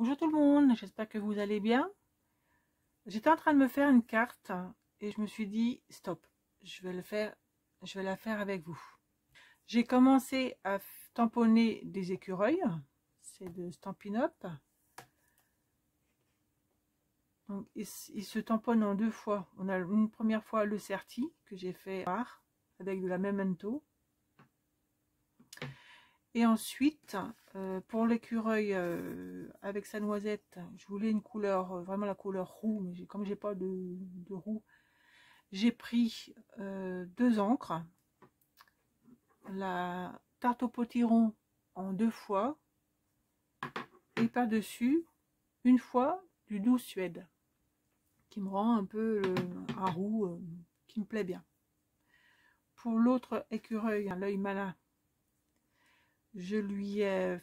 Bonjour tout le monde, j'espère que vous allez bien. J'étais en train de me faire une carte et je me suis dit stop, je vais la faire avec vous. J'ai commencé à tamponner des écureuils, c'est de Stampin' Up. Donc il se tamponne en deux fois. On a une première fois le certi que j'ai fait avec de la Memento. Et ensuite, pour l'écureuil avec sa noisette, je voulais une couleur, vraiment la couleur roux, mais comme j'ai pas de roux, j'ai pris deux encres, la tarte au potiron en deux fois, et par-dessus, une fois du doux Suède, qui me rend un peu un roux qui me plaît bien. Pour l'autre écureuil, l'œil malin, j'ai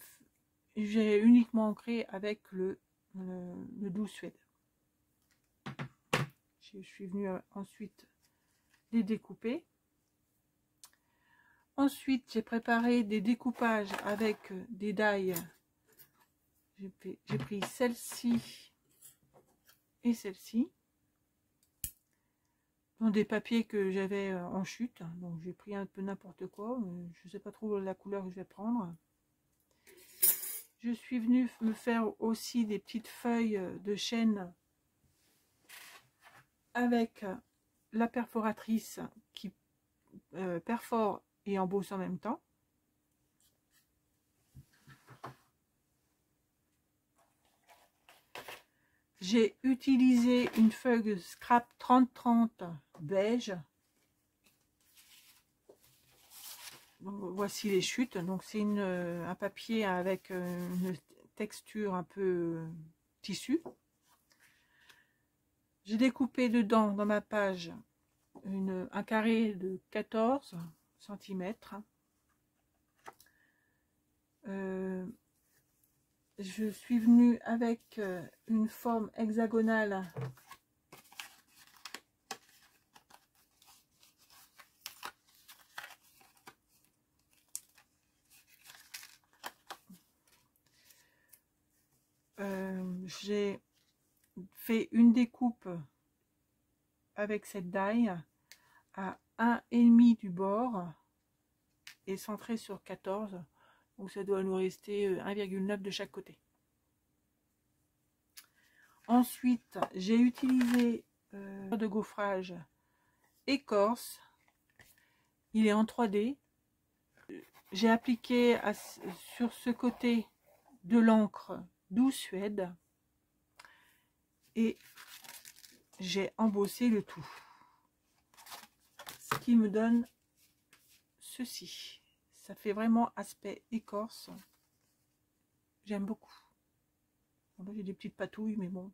uniquement ancré avec le doux Suède. Je suis venue ensuite les découper. Ensuite, j'ai préparé des découpages avec des die. J'ai pris celle-ci et celle-ci, dans des papiers que j'avais en chute. Donc j'ai pris un peu n'importe quoi. Je ne sais pas trop la couleur que je vais prendre. Je suis venue me faire aussi des petites feuilles de chêne avec la perforatrice qui perfore et embosse en même temps. J'ai utilisé une feuille scrap 30-30 beige. Donc, voici les chutes. Donc c'est un papier avec une texture un peu tissu. J'ai découpé dedans, dans ma page, un carré de 14 cm. Je suis venue avec une forme hexagonale j'ai fait une découpe avec cette die à 1,5 du bord et centré sur 14, donc ça doit nous rester 1,9 de chaque côté. Ensuite, j'ai utilisé de gaufrage écorce, il est en 3D. J'ai appliqué sur ce côté de l'encre doux Suède et j'ai embossé le tout, ce qui me donne ceci. Ça fait vraiment aspect écorce, j'aime beaucoup. Bon, j'ai des petites patouilles, mais bon,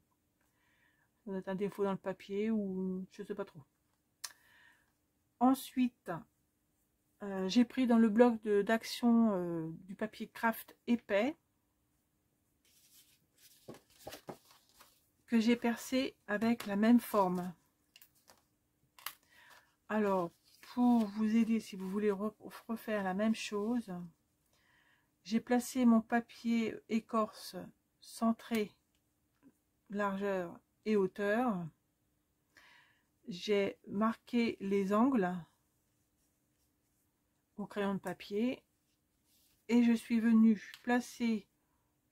ça doit être un défaut dans le papier ou je sais pas trop. Ensuite, j'ai pris dans le bloc d'action du papier craft épais que j'ai percé avec la même forme. Alors, pour vous aider, si vous voulez refaire la même chose, j'ai placé mon papier écorce centré, largeur et hauteur. J'ai marqué les angles au crayon de papier et je suis venue placer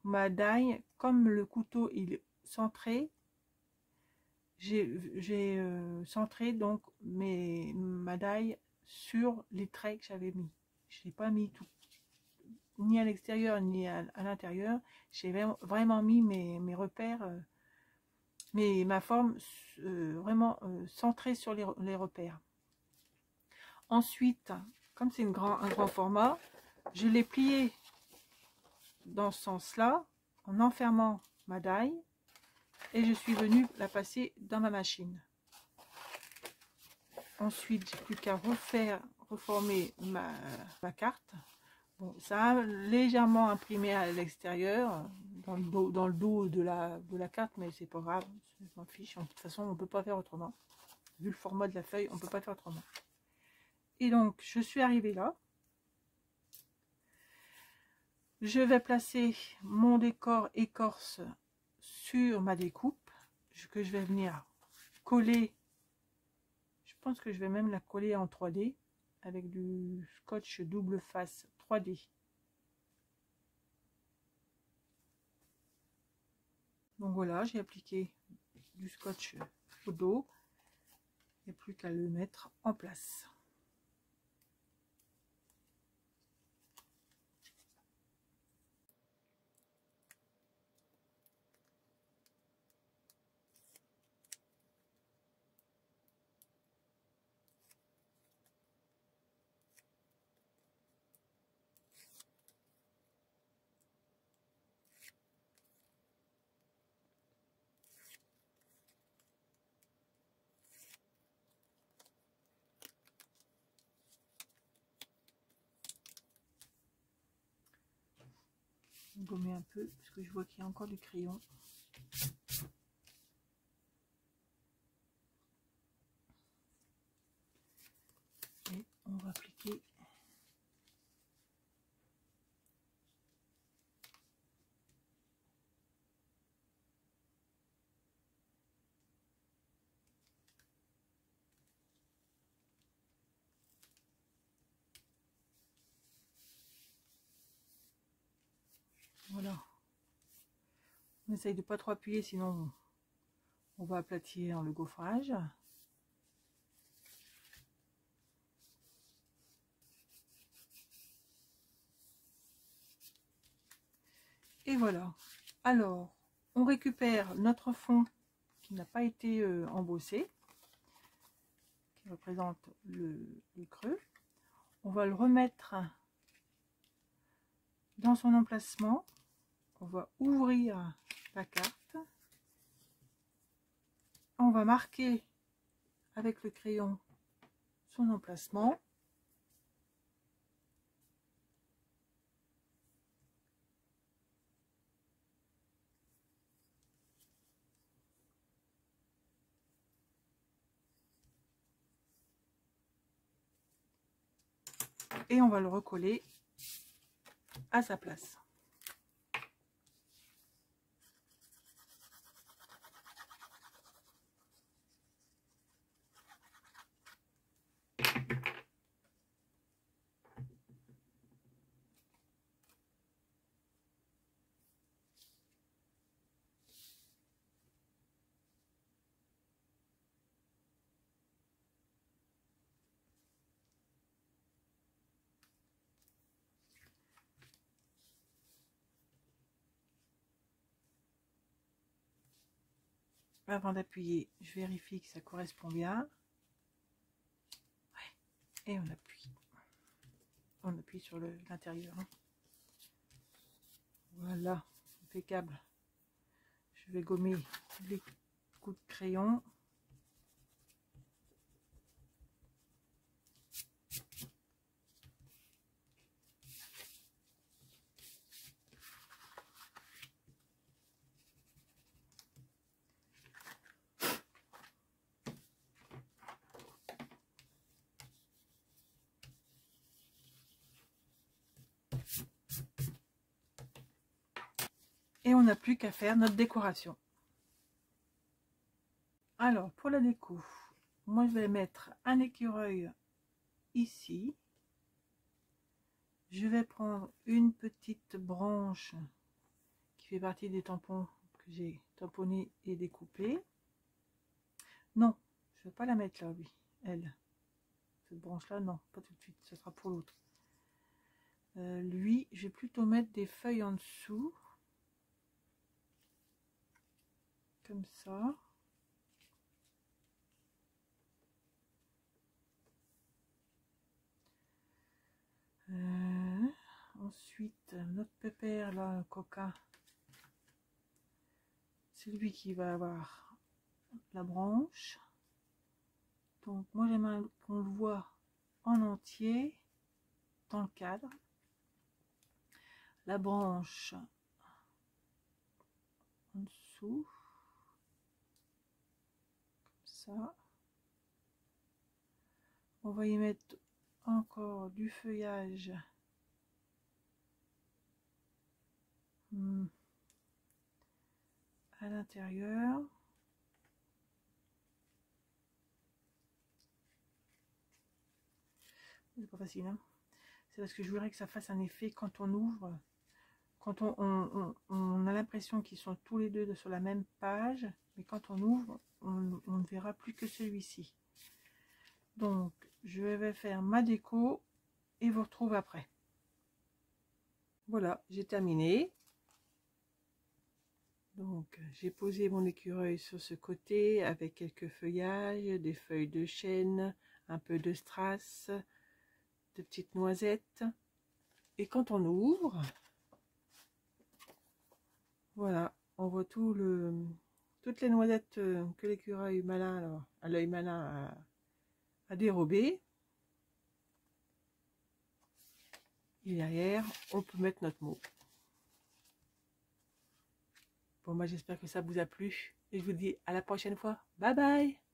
ma die comme le couteau il est centré. J'ai centré donc ma die sur les traits que j'avais mis. Je n'ai pas mis tout, ni à l'extérieur ni à l'intérieur. J'ai vraiment mis mes repères, ma forme vraiment centrée sur les repères. Ensuite, comme c'est un grand format, je l'ai plié dans ce sens-là en enfermant ma die. Et je suis venue la passer dans ma machine. Ensuite, j'ai plus qu'à reformer ma carte. Bon, ça a légèrement imprimé à l'extérieur, dans le dos de la carte, mais c'est pas grave, je m'en fiche. De toute façon, on peut pas faire autrement. Vu le format de la feuille, on peut pas faire autrement. Et donc, je suis arrivée là. Je vais placer mon décor écorce sur ma découpe que je vais venir coller. Je pense que je vais même la coller en 3D avec du scotch double face 3D. Donc voilà, j'ai appliqué du scotch au dos. Il n'y a plus qu'à le mettre en place. Gommer un peu parce que je vois qu'il y a encore du crayon. Et on va appliquer voilà. On essaye de pas trop appuyer sinon on va aplatir le gaufrage. Et voilà. Alors, on récupère notre fond qui n'a pas été embossé, qui représente le creux. On va le remettre dans son emplacement. On va ouvrir la carte. On va marquer avec le crayon son emplacement. Et on va le recoller à sa place. Avant d'appuyer, je vérifie que ça correspond bien. Ouais. Et on appuie. On appuie sur l'intérieur. Voilà, impeccable. Je vais gommer les coups de crayon. Et on n'a plus qu'à faire notre décoration. Alors, pour la déco, moi je vais mettre un écureuil ici. Je vais prendre une petite branche qui fait partie des tampons que j'ai tamponnés et découpés. Non, je ne vais pas la mettre là, oui, elle. Cette branche là, non, pas tout de suite, ce sera pour l'autre. Lui, je vais plutôt mettre des feuilles en dessous. Comme ça. Ensuite, notre pépère là, un coca, c'est lui qui va avoir la branche. Donc moi j'aimerais qu'on le voit en entier dans le cadre. La branche en dessous, comme ça. On va y mettre encore du feuillage à l'intérieur. C'est pas facile, hein. C'est parce que je voudrais que ça fasse un effet quand on ouvre, quand on a l'impression qu'ils sont tous les deux sur la même page, mais quand on ouvre, on ne verra plus que celui-ci. Donc, je vais faire ma déco et vous retrouve après. Voilà, j'ai terminé. Donc, j'ai posé mon écureuil sur ce côté avec quelques feuillages, des feuilles de chêne, un peu de strass, de petites noisettes. Et quand on ouvre, voilà, on voit toutes les noisettes que l'écureuil malin, à l'œil malin, a dérobé. Et derrière, on peut mettre notre mot. Bon, moi j'espère que ça vous a plu. Et je vous dis à la prochaine fois. Bye bye!